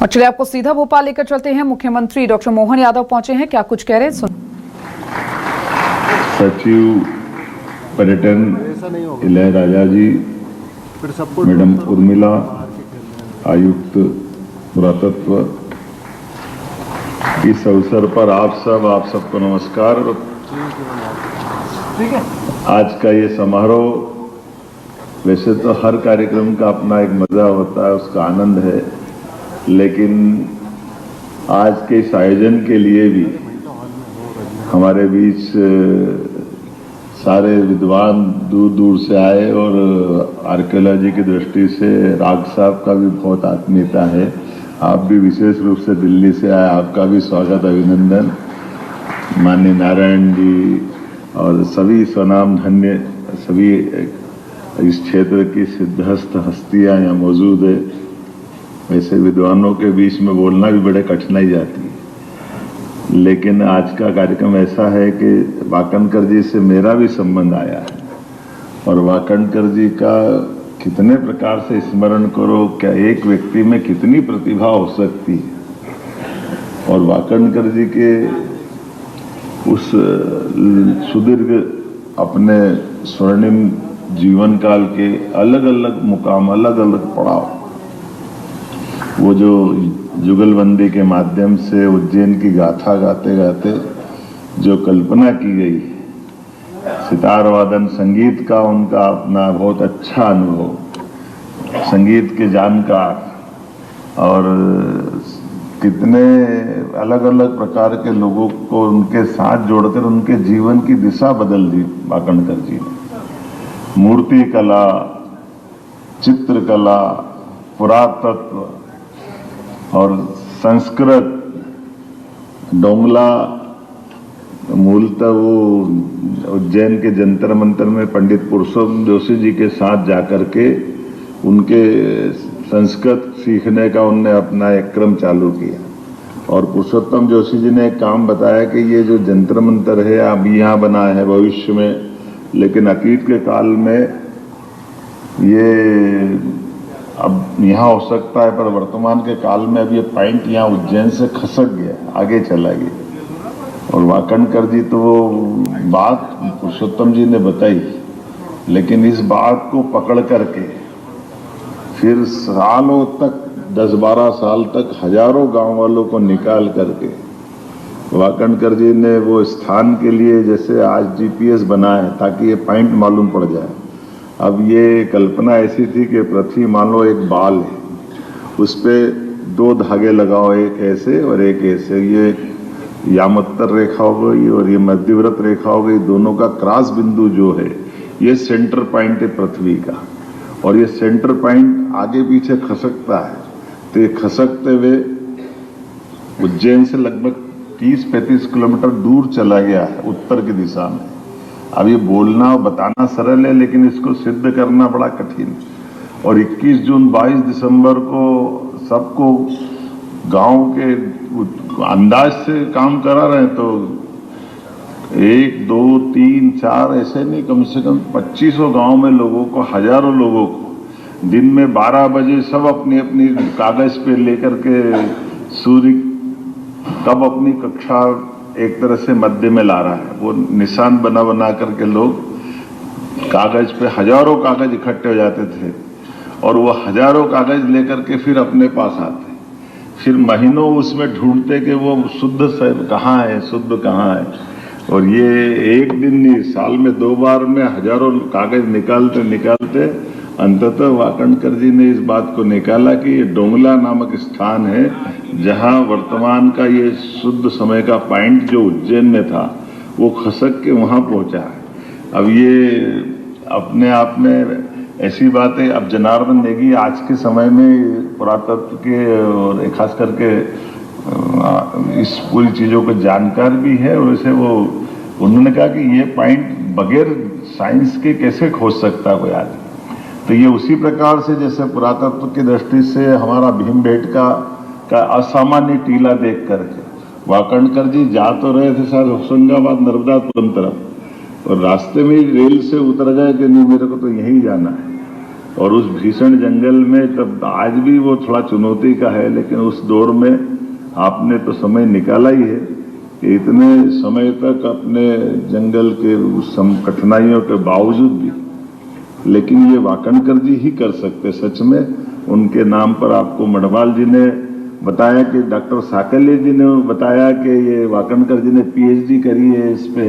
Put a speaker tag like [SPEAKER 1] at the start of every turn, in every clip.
[SPEAKER 1] और चलिए आपको सीधा भोपाल लेकर चलते हैं। मुख्यमंत्री डॉक्टर मोहन यादव पहुंचे हैं, क्या कुछ कह रहे हैं सुन।
[SPEAKER 2] सचिव पर्यटन इलयराजा जी, मैडम उर्मिला, आयुक्त पुरातत्व, इस अवसर पर आप सबको नमस्कार। आज का ये समारोह वैसे तो हर कार्यक्रम का अपना एक मजा होता है, उसका आनंद है, लेकिन आज के इस आयोजन के लिए भी हमारे बीच सारे विद्वान दूर दूर से आए और आर्कियोलॉजी की दृष्टि से राग साहब का भी बहुत आत्मीयता है। आप भी विशेष रूप से दिल्ली से आए, आपका भी स्वागत, अभिनंदन। माननीय नारायण जी और सभी स्वनाम धन्य सभी इस क्षेत्र की सिद्धहस्त हस्तियां यहाँ मौजूद है। वैसे विद्वानों के बीच में बोलना भी बड़े कठिनाई जाती है, लेकिन आज का कार्यक्रम ऐसा है कि वाकणकर जी से मेरा भी संबंध आया है और वाकणकर जी का कितने प्रकार से स्मरण करो, क्या एक व्यक्ति में कितनी प्रतिभा हो सकती है। और वाकणकर जी के उस सुदीर्घ अपने स्वर्णिम जीवन काल के अलग अलग मुकाम, अलग अलग पड़ाव, वो जो जुगलबंदी के माध्यम से उज्जैन की गाथा गाते गाते जो कल्पना की गई, सितार वादन संगीत का उनका अपना बहुत अच्छा अनुभव, संगीत के जानकार और कितने अलग अलग प्रकार के लोगों को उनके साथ जोड़कर उनके जीवन की दिशा बदल दी वाकणकर जी ने। मूर्ति कला, चित्रकला, पुरातत्व और संस्कृत, डोंगला, मूलतः वो उज्जैन के जंतर मंतर में पंडित पुरुषोत्तम जोशी जी के साथ जाकर के उनके संस्कृत सीखने का उनने अपना एक क्रम चालू किया। और पुरुषोत्तम जोशी जी ने एक काम बताया कि ये जो जंतर मंतर है अभी यहाँ बना है भविष्य में, लेकिन अतीत के काल में ये अब यहाँ हो सकता है, पर वर्तमान के काल में अब ये पॉइंट यहाँ उज्जैन से खसक गया, आगे चला गया। और वाकणकर जी तो वो बात पुरुषोत्तम जी ने बताई, लेकिन इस बात को पकड़ करके फिर सालों तक 10-12 साल तक हजारों गांव वालों को निकाल करके वाकणकर जी ने वो स्थान के लिए जैसे आज जीपीएस बना है ताकि ये पॉइंट मालूम पड़ जाए। अब ये कल्पना ऐसी थी कि पृथ्वी मान लो एक बाल है, उस पे 2 धागे लगाओ, एक ऐसे और एक ऐसे, ये यामोत्तर रेखा हो गई और ये मध्यव्रत रेखा हो गई, दोनों का क्रॉस बिंदु जो है ये सेंटर पॉइंट है पृथ्वी का। और ये सेंटर पॉइंट आगे पीछे खसकता है, तो ये खसकते हुए उज्जैन से लगभग 30-35 किलोमीटर दूर चला गया है उत्तर की दिशा में। अब ये बोलना और बताना सरल है, लेकिन इसको सिद्ध करना बड़ा कठिन। और 21 जून 22 दिसंबर को सबको गांव के अंदाज से काम करा रहे हैं, तो 1, 2, 3, 4 ऐसे नहीं, कम से कम 2500 गांव में लोगों को, हजारों लोगों को दिन में 12 बजे सब अपनी अपनी कागज पे लेकर के सूर्य कब अपनी कक्षा एक तरह से मध्य में ला रहा है, वो निशान बना बना करके लोग कागज पे, हजारों कागज इकट्ठे हो जाते थे और वो हजारों कागज लेकर के फिर अपने पास आते, फिर महीनों उसमें ढूंढते कि वो शुद्ध कहाँ है, शुद्ध कहाँ है। और ये एक दिन नहीं, साल में 2 बार में हजारों कागज निकालते निकालते अंततः वाकणकर जी ने इस बात को निकाला कि ये डोंगला नामक स्थान है जहां वर्तमान का ये शुद्ध समय का पॉइंट जो उज्जैन में था वो खसक के वहां पहुंचा है। अब ये अपने आप में ऐसी बात है। अब जनार्दन नेगी आज के समय में पुरातत्व के और खास करके इस पूरी चीजों को जानकार भी है, और वैसे वो उन्होंने कहा कि ये पॉइंट बगैर साइंस के कैसे खोज सकता कोई आदमी। तो ये उसी प्रकार से जैसे पुरातत्व की दृष्टि से हमारा भीमबेटका का असामान्य टीला देख करके वाकणकर जी जा तो रहे थे शायद होशंगाबाद नर्मदापुरम तरफ, और रास्ते में ही रेल से उतर गए कि नहीं मेरे को तो यहीं जाना है। और उस भीषण जंगल में तब आज भी वो थोड़ा चुनौती का है, लेकिन उस दौर में आपने तो समय निकाला ही है कि इतने समय तक अपने जंगल के उस कठिनाइयों के बावजूद भी, लेकिन ये वाकणकर जी ही कर सकते। सच में उनके नाम पर आपको मडवाल जी ने बताया कि डॉक्टर साकल्य जी ने बताया कि ये वाकणकर जी ने पीएचडी करी है इस पे,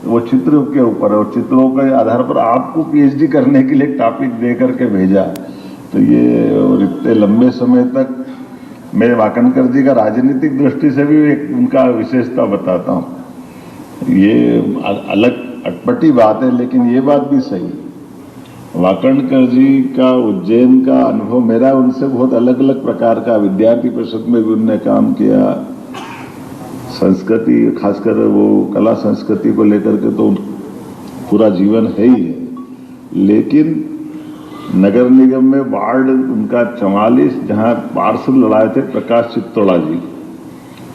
[SPEAKER 2] वो चित्र के ऊपर, और चित्रों के आधार पर आपको पीएचडी करने के लिए टॉपिक दे करके भेजा। तो ये और इतने लंबे समय तक मैं वाकणकर जी का राजनीतिक दृष्टि से भी एक उनका विशेषता बताता हूँ। ये अलग अटपटी बात है, लेकिन ये बात भी सही है। वाकणकर जी का उज्जैन का अनुभव मेरा उनसे बहुत अलग अलग प्रकार का, विद्यार्थी परिषद में भी उनने काम किया, संस्कृति खासकर वो कला संस्कृति को लेकर के तो पूरा जीवन है ही है। लेकिन नगर निगम में वार्ड उनका 44 जहां पार्षद लड़ाए थे प्रकाश चित्तौड़ा जी,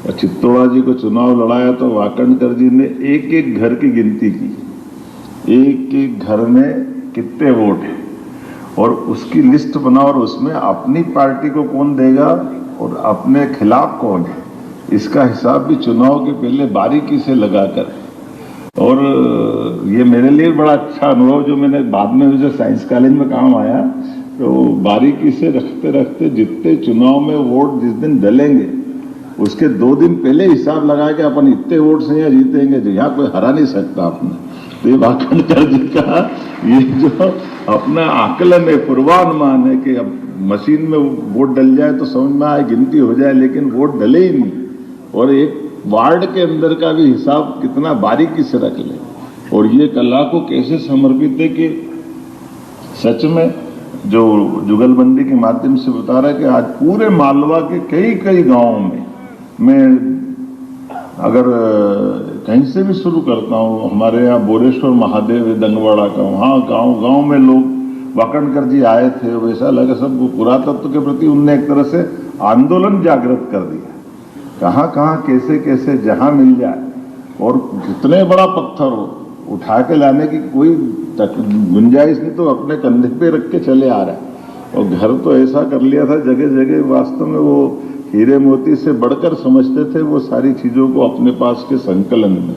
[SPEAKER 2] और चित्तौड़ा जी को चुनाव लड़ाया तो वाकणकर जी ने एक एक घर की गिनती की, एक एक घर में कितने वोट हैं और उसकी लिस्ट बना, और उसमें अपनी पार्टी को कौन देगा और अपने खिलाफ कौन है, इसका हिसाब भी चुनाव के पहले बारीकी से लगाकर। और ये मेरे लिए बड़ा अच्छा अनुभव, जो मैंने बाद में मुझे साइंस कॉलेज में काम आया, तो बारीकी से रखते रखते जितने चुनाव में वोट जिस दिन डलेंगे उसके 2 दिन पहले हिसाब लगा के अपन इतने वोट से यहाँ जीतेंगे जो यहाँ कोई हरा नहीं सकता आपने। तो ये वाकणकर जी का ये जो अपना आकलन है, पूर्वानुमान है कि अब मशीन में वोट डल जाए तो समझ में आए, गिनती हो जाए, लेकिन वोट डले ही नहीं, और एक वार्ड के अंदर का भी हिसाब कितना बारीकी से रख ले। और ये कला को कैसे समर्पित है कि सच में जो जुगलबंदी के माध्यम से बता रहा है कि आज पूरे मालवा के कई कई गांवों में, मैं अगर कहीं से भी शुरू करता हूँ, हमारे यहाँ बोरेश्वर महादेव है दंगवाड़ा का, वहाँ गांव गांव में लोग वाकणकर जी आए थे, वैसा लगा सब पुरातत्व के प्रति उनने एक तरह से आंदोलन जागृत कर दिया। कहाँ कहाँ कैसे कैसे जहां मिल जाए, और कितने बड़ा पत्थर हो उठा के लाने की कोई गुंजाइश नहीं, तो अपने कंधे पे रख के चले आ रहा है। और घर तो ऐसा कर लिया था जगह जगह, वास्तव में वो हीरे मोती से बढ़कर समझते थे वो सारी चीजों को अपने पास के संकलन में।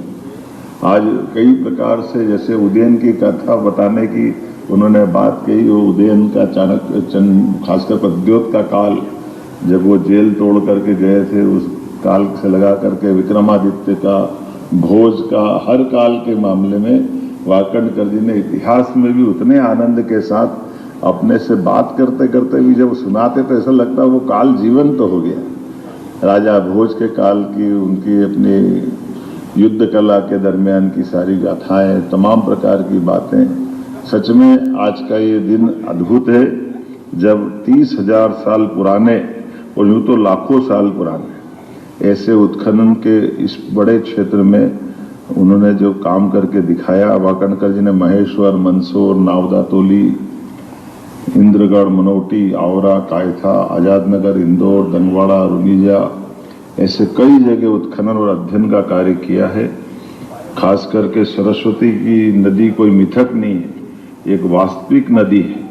[SPEAKER 2] आज कई प्रकार से, जैसे उदयन की कथा बताने की उन्होंने बात कही, वो उदयन का चाणक्य खासकर प्रद्योत का काल, जब वो जेल तोड़ करके गए थे, उस काल से लगा करके विक्रमादित्य का, भोज का, हर काल के मामले में वाकणकर जी ने इतिहास में भी उतने आनंद के साथ अपने से बात करते करते भी जब सुनाते तो ऐसा लगता वो काल जीवन तो हो गया। राजा भोज के काल की, उनकी अपनी युद्ध कला के दरमियान की सारी गाथाएं, तमाम प्रकार की बातें। सच में आज का ये दिन अद्भुत है, जब 30,000 साल पुराने, और यूं तो लाखों साल पुराने ऐसे उत्खनन के इस बड़े क्षेत्र में उन्होंने जो काम करके दिखाया। वाकणकर जी ने महेश्वर, मंदसौर, नावदातोली, इंद्रगढ़, मनोटी, आवरा, कायथा, आजादनगर, इंदौर, दंगवाड़ा, रुनीजा, ऐसे कई जगह उत्खनन और अध्ययन का कार्य किया है। खास करके सरस्वती की नदी कोई मिथक नहीं है, एक वास्तविक नदी है,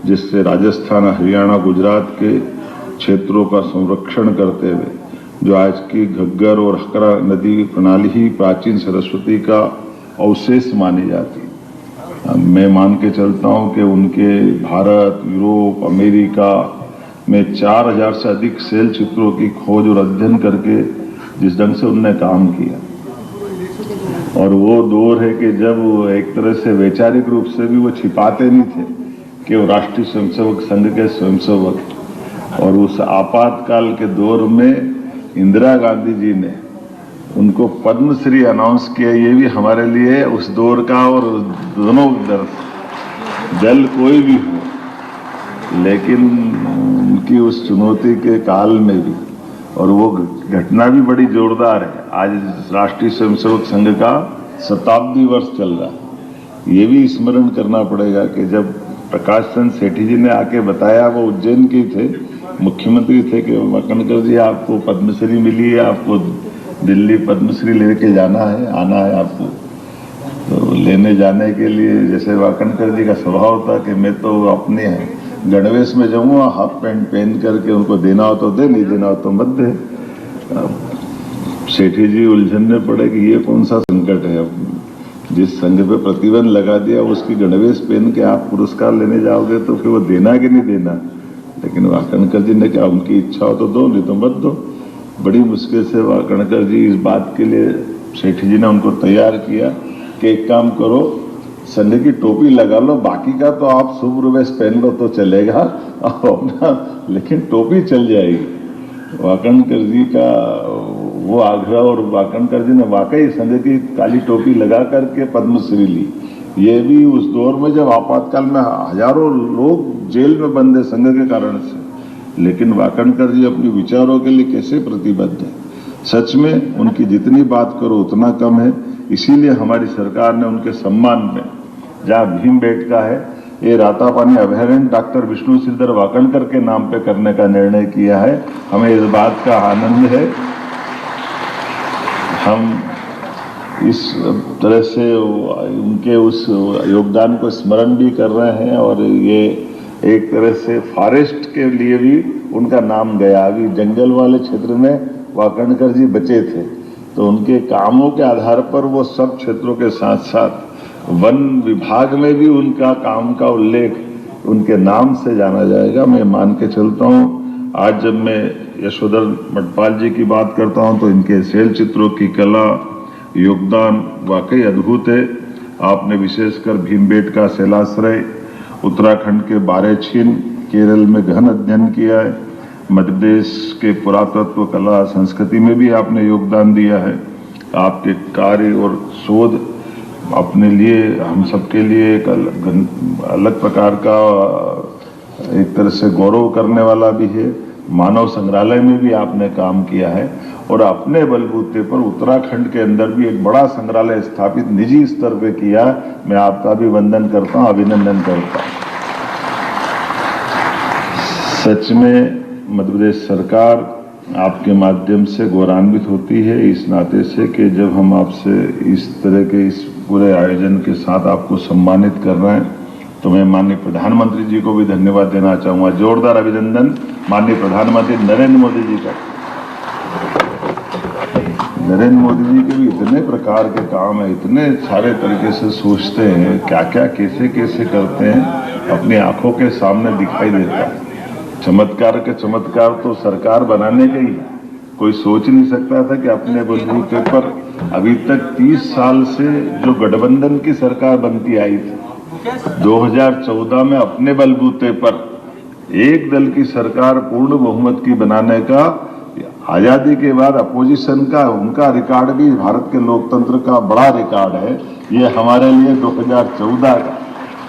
[SPEAKER 2] जिससे राजस्थान, हरियाणा, गुजरात के क्षेत्रों का संरक्षण करते हुए जो आज की घग्गर और हकरा नदी प्रणाली ही प्राचीन सरस्वती का अवशेष मानी जाती है। मैं मान के चलता हूं कि उनके भारत, यूरोप, अमेरिका में 4000 से अधिक शैल चित्रों की खोज और अध्ययन करके जिस ढंग से उनने काम किया, और वो दौर है कि जब एक तरह से वैचारिक रूप से भी वो छिपाते नहीं थे कि वो राष्ट्रीय स्वयंसेवक संघ के स्वयंसेवक, और उस आपातकाल के दौर में इंदिरा गांधी जी ने उनको पद्मश्री अनाउंस किया। ये भी हमारे लिए उस दौर का, और दोनों दल कोई भी हो, लेकिन उनकी उस चुनौती के काल में भी, और वो घटना भी बड़ी जोरदार है। आज राष्ट्रीय स्वयंसेवक संघ का शताब्दी वर्ष चल रहा है। ये भी स्मरण करना पड़ेगा कि जब प्रकाश चंद्र सेठी जी ने आके बताया, वो उज्जैन के थे, मुख्यमंत्री थे, कि वाकणकर जी आपको पद्मश्री मिली है, आपको दिल्ली पद्मश्री लेके जाना है, आना है आपको। तो लेने जाने के लिए जैसे वाकणकर जी का स्वभाव था कि मैं तो अपने हैं गणवेश में जाऊंगा, हाफ पैंट पहन करके उनको देना हो तो दे, नहीं देना हो तो मत दे। सेठी जी उलझन में पड़े कि ये कौन सा संकट है। अब जिस संघ पे प्रतिबंध लगा दिया उसकी गणवेश पहन के आप पुरस्कार लेने जाओगे तो फिर वो देना कि नहीं देना। लेकिन वाकणकर जी ने कहा उनकी इच्छा हो तो दो, नहीं तो मत दो। बड़ी मुश्किल से वाकणकर जी इस बात के लिए सेठी जी ने उनको तैयार किया कि एक काम करो, संघ की टोपी लगा लो, बाकी का तो आप शुभ्र वेश पहन लो तो चलेगा अपना, लेकिन टोपी चल जाएगी। वाकणकर जी का वो आग्रह, और वाकणकर जी ने वाकई संघ की काली टोपी लगा करके पद्मश्री ली। ये भी उस दौर में जब आपातकाल में हजारों लोग जेल में बंद है संघ के कारण से, लेकिन वाकणकर जी अपने विचारों के लिए कैसे प्रतिबद्ध है। सच में उनकी जितनी बात करो उतना कम है। इसीलिए हमारी सरकार ने उनके सम्मान में जहाँ भीमबेटका है, ये रातापानी अभयारण्य डॉक्टर विष्णु सिद्धर वाकणकर के नाम पे करने का निर्णय किया है। हमें इस बात का आनंद है। हम इस तरह से उनके उस योगदान को स्मरण भी कर रहे हैं, और ये एक तरह से फॉरेस्ट के लिए भी उनका नाम गया। अभी जंगल वाले क्षेत्र में वाकणकर जी बचे थे, तो उनके कामों के आधार पर वो सब क्षेत्रों के साथ साथ वन विभाग में भी उनका काम का उल्लेख उनके नाम से जाना जाएगा। मैं मान के चलता हूँ। आज जब मैं यशोधर मठपाल जी की बात करता हूँ तो इनके शैल चित्रों की कला, योगदान वाकई अद्भुत है। आपने विशेषकर भीमबेटका शैलाश्रय, उत्तराखंड के बारेछीन, केरल में गहन अध्ययन किया है। मध्य प्रदेश के पुरातत्व, कला, संस्कृति में भी आपने योगदान दिया है। आपके कार्य और शोध अपने लिए, हम सबके लिए एक अलग प्रकार का एक तरह से गौरव करने वाला भी है। मानव संग्रहालय में भी आपने काम किया है, और अपने बलबूते पर उत्तराखंड के अंदर भी एक बड़ा संग्रहालय स्थापित निजी स्तर पे किया। मैं आपका भी वंदन करता हूँ, अभिनंदन करता हूँ। सच में मध्य प्रदेश सरकार आपके माध्यम से गौरवान्वित होती है, इस नाते से कि जब हम आपसे इस तरह के इस पूरे आयोजन के साथ आपको सम्मानित कर रहे हैं, तो मैं माननीय प्रधानमंत्री जी को भी धन्यवाद देना चाहूँगा। जोरदार अभिनंदन माननीय प्रधानमंत्री नरेंद्र मोदी जी का। नरेंद्र मोदी जी के भी इतने प्रकार के काम है, इतने सारे तरीके से सोचते हैं, क्या क्या कैसे कैसे करते हैं, अपनी आंखों के सामने दिखाई देता है। चमत्कार के चमत्कार तो सरकार बनाने के ही, कोई सोच नहीं सकता था कि अपने बलबूते पर अभी तक 30 साल से जो गठबंधन की सरकार बनती आई थी, 2014 में अपने बलबूते पर एक दल की सरकार पूर्ण बहुमत की बनाने का, आजादी के बाद अपोजिशन का उनका रिकॉर्ड भी भारत के लोकतंत्र का बड़ा रिकॉर्ड है। ये हमारे लिए 2014 का,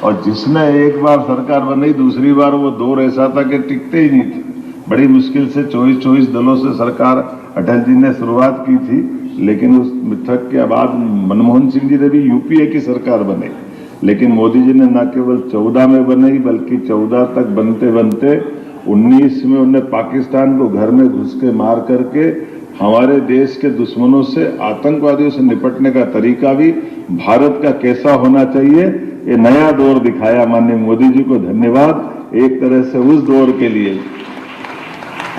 [SPEAKER 2] और जिसने एक बार सरकार बनाई दूसरी बार वो दौर ऐसा था कि टिकते ही नहीं थे। बड़ी मुश्किल से 24 दलों से सरकार अटल जी ने शुरुआत की थी, लेकिन उस मिथक के बाद मनमोहन सिंह जी ने भी यूपीए की सरकार बनाई, लेकिन मोदी जी ने न केवल 14 में बनाई बल्कि 14 तक बनते बनते 19 में उन्होंने पाकिस्तान को घर में घुस के मार करके हमारे देश के दुश्मनों से, आतंकवादियों से निपटने का तरीका भी भारत का कैसा होना चाहिए, ये नया दौर दिखाया। माननीय मोदी जी को धन्यवाद एक तरह से उस दौर के लिए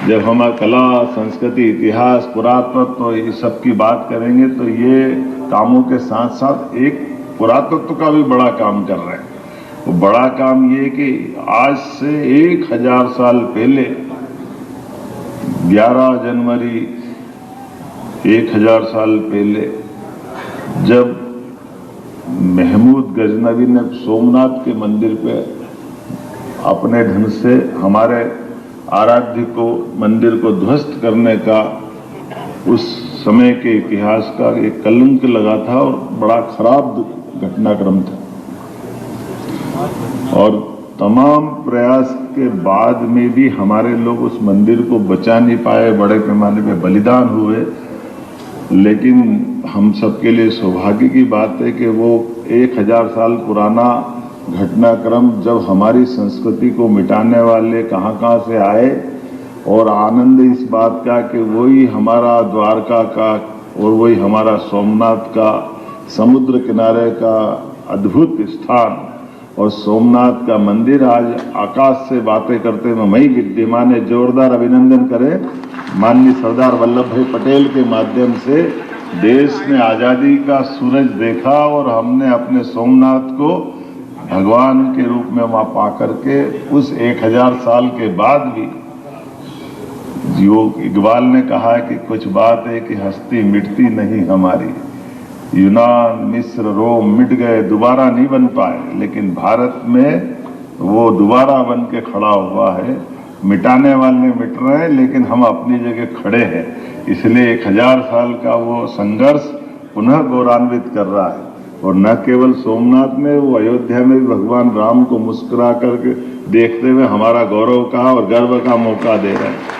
[SPEAKER 2] जब हम कला, संस्कृति, इतिहास, पुरातत्व ये सब की बात करेंगे तो ये कामों के साथ साथ एक पुरातत्व का भी बड़ा काम कर रहे हैं। वो बड़ा काम ये कि आज से 1000 साल पहले 11 जनवरी 1000 साल पहले जब महमूद गजनवी ने सोमनाथ के मंदिर पे अपने ढंग से हमारे आराध्य को मंदिर को ध्वस्त करने का उस समय के इतिहास का एक कलंक लगा था और बड़ा खराब घटनाक्रम था। और तमाम प्रयास के बाद में भी हमारे लोग उस मंदिर को बचा नहीं पाए, बड़े पैमाने पे बलिदान हुए। लेकिन हम सबके लिए सौभाग्य की बात है कि वो 1000 साल पुराना घटनाक्रम जब हमारी संस्कृति को मिटाने वाले कहाँ से आए, और आनंद इस बात का कि वही हमारा द्वारका का और वही हमारा सोमनाथ का समुद्र किनारे का अद्भुत स्थान और सोमनाथ का मंदिर आज आकाश से बातें करते हुए वही विद्यमान है। जोरदार अभिनंदन करें माननीय सरदार वल्लभ भाई पटेल के माध्यम से देश ने आजादी का सूरज देखा और हमने अपने सोमनाथ को भगवान के रूप में वहां पा करके उस 1000 साल के बाद भी, जो इकबाल ने कहा है कि कुछ बात है कि हस्ती मिटती नहीं हमारी, यूनान मिस्र रोम मिट गए दोबारा नहीं बन पाए, लेकिन भारत में वो दोबारा बन के खड़ा हुआ है। मिटाने वाले मिट रहे हैं लेकिन हम अपनी जगह खड़े हैं, इसलिए 1000 साल का वो संघर्ष पुनः गौरवान्वित कर रहा है। और न केवल सोमनाथ में, वो अयोध्या में भी भगवान राम को मुस्कुरा करके देखते हुए हमारा गौरव का और गर्व का मौका दे रहे हैं।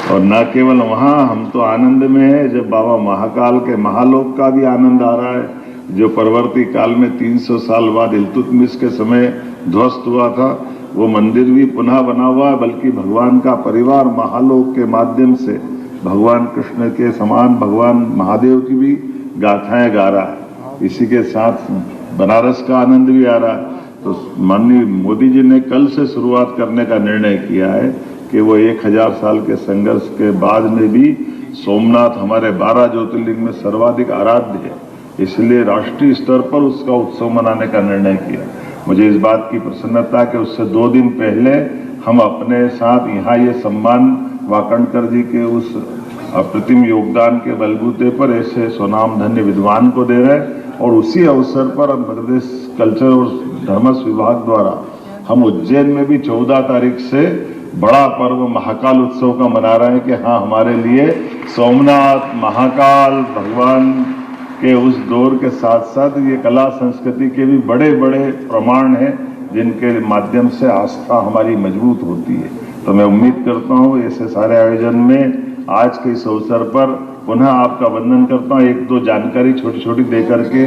[SPEAKER 2] और न केवल वहाँ, हम तो आनंद में है जब बाबा महाकाल के महालोक का भी आनंद आ रहा है, जो परवर्ती काल में 300 साल बाद इल्तुतमिश के समय ध्वस्त हुआ था, वो मंदिर भी पुनः बना हुआ है। बल्कि भगवान का परिवार महालोक के माध्यम से भगवान कृष्ण के समान भगवान महादेव की भी गाथाएं गा रहा है। इसी के साथ बनारस का आनंद भी आ रहा है। तो माननीय मोदी जी ने कल से शुरुआत करने का निर्णय किया है कि वो 1000 साल के संघर्ष के बाद में भी सोमनाथ हमारे 12 ज्योतिर्लिंग में सर्वाधिक आराध्य है, इसलिए राष्ट्रीय स्तर पर उसका उत्सव मनाने का निर्णय किया। मुझे इस बात की प्रसन्नता कि उससे 2 दिन पहले हम अपने साथ यहाँ ये सम्मान वाकणकर जी के उस अप्रतिम योगदान के बलबूते पर ऐसे स्वनाम धन्य विद्वान को दे रहे हैं। और उसी अवसर पर मध्य प्रदेश कल्चर और धर्मस्व विभाग द्वारा हम उज्जैन में भी 14 तारीख से बड़ा पर्व महाकाल उत्सव का मना रहे हैं कि हाँ, हमारे लिए सोमनाथ महाकाल भगवान के उस दौर के साथ साथ ये कला संस्कृति के भी बड़े बड़े प्रमाण हैं जिनके माध्यम से आस्था हमारी मजबूत होती है। तो मैं उम्मीद करता हूँ ऐसे सारे आयोजन में आज के इस अवसर पर पुनः आपका वंदन करता हूँ। 1-2 जानकारी छोटी छोटी दे करके,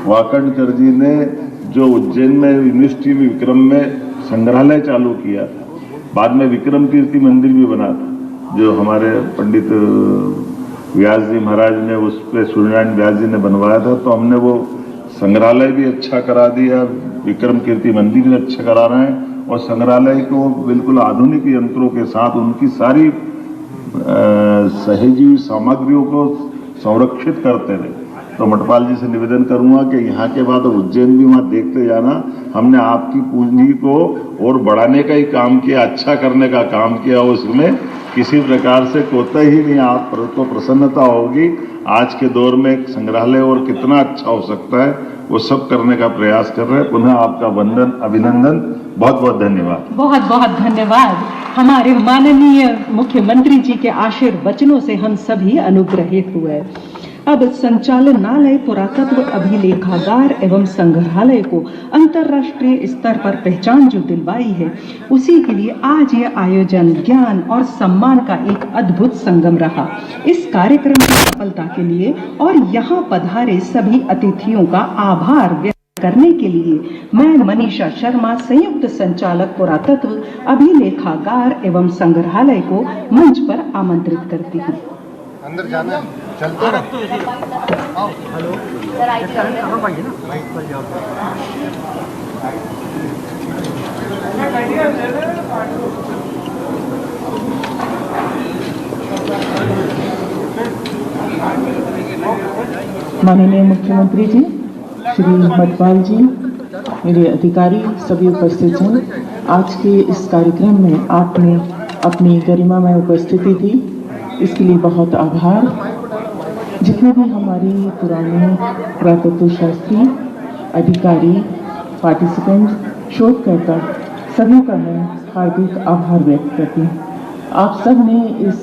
[SPEAKER 2] वाकणकर जी ने जो उज्जैन में यूनिवर्सिटी में विक्रम में संग्रहालय चालू किया था, बाद में विक्रम कीर्ति मंदिर भी बना था, जो हमारे पंडित व्यास जी महाराज ने उस पर सूर्यनारायण व्यास जी ने बनवाया था। तो हमने वो संग्रहालय भी अच्छा करा दिया, विक्रम कीर्ति मंदिर भी अच्छा करा रहे हैं और संग्रहालय को बिल्कुल आधुनिक यंत्रों के साथ उनकी सारी सहेजी हुई सामग्रियों को संरक्षित करते रहे। तो मठपाल जी से निवेदन करूंगा कि यहाँ के बाद उज्जैन भी वहाँ देखते जाना। हमने आपकी पूंजी को और बढ़ाने का ही काम किया, अच्छा करने का काम किया, उसमें किसी प्रकार से कोताही नहीं। आप को प्रसन्नता होगी आज के दौर में एक संग्रहालय और कितना अच्छा हो सकता है, वो सब करने का प्रयास कर रहे हैं। पुनः आपका वंदन, अभिनंदन, बहुत बहुत धन्यवाद।
[SPEAKER 3] बहुत बहुत धन्यवाद। हमारे माननीय मुख्यमंत्री जी के आशीर्वचनों से हम सभी अनुग्रहित हुए। अब संचालनालय पुरातत्व अभिलेखागार एवं संग्रहालय को अंतर्राष्ट्रीय स्तर पर पहचान जो दिलवाई है, उसी के लिए आज ये आयोजन ज्ञान और सम्मान का एक अद्भुत संगम रहा। इस कार्यक्रम की सफलता के लिए और यहाँ पधारे सभी अतिथियों का आभार व्यक्त करने के लिए मैं मनीषा शर्मा, संयुक्त संचालक पुरातत्व अभिलेखागार एवं संग्रहालय को मंच पर आमंत्रित करती हूँ।
[SPEAKER 4] अंदर जाना है, चलते रहो। हेलो सर, आई कहाँ पाएंगे ना माइक पर जाओ।
[SPEAKER 5] माननीय मुख्यमंत्री जी, श्री मठपाल जी, मेरे अधिकारी, सभी उपस्थित हैं। आज के इस कार्यक्रम में आपने अपनी गरिमामय उपस्थिति दी, इसके लिए बहुत आभार। जितने भी हमारी पुराने पुरातत्व शास्त्री, अधिकारी, पार्टिसिपेंट, शोधकर्ता, सभी का मैं हार्दिक आभार व्यक्त करती हूँ। आप सब ने इस